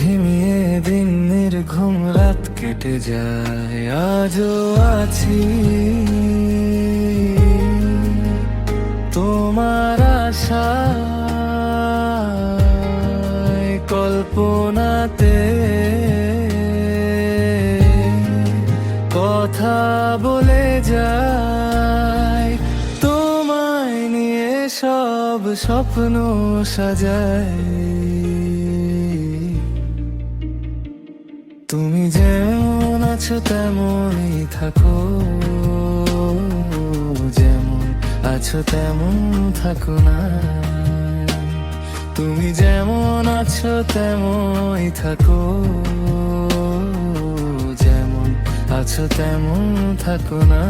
ঝিমিয়ে দিন নির্ঘুম রাত কেটে যায়, আজও আছি তোমার আশায়, কল্পনাতে কথা বলে যায়, তোমায় নিয়ে সব স্বপ্ন সাজায়। তুমি যেমন আছো তেমনই থাকো, যেমন আছো তেমন থাকো না। তুমি যেমন আছো তেমনই থাকো, যেমন আছো তেমন থাকো না।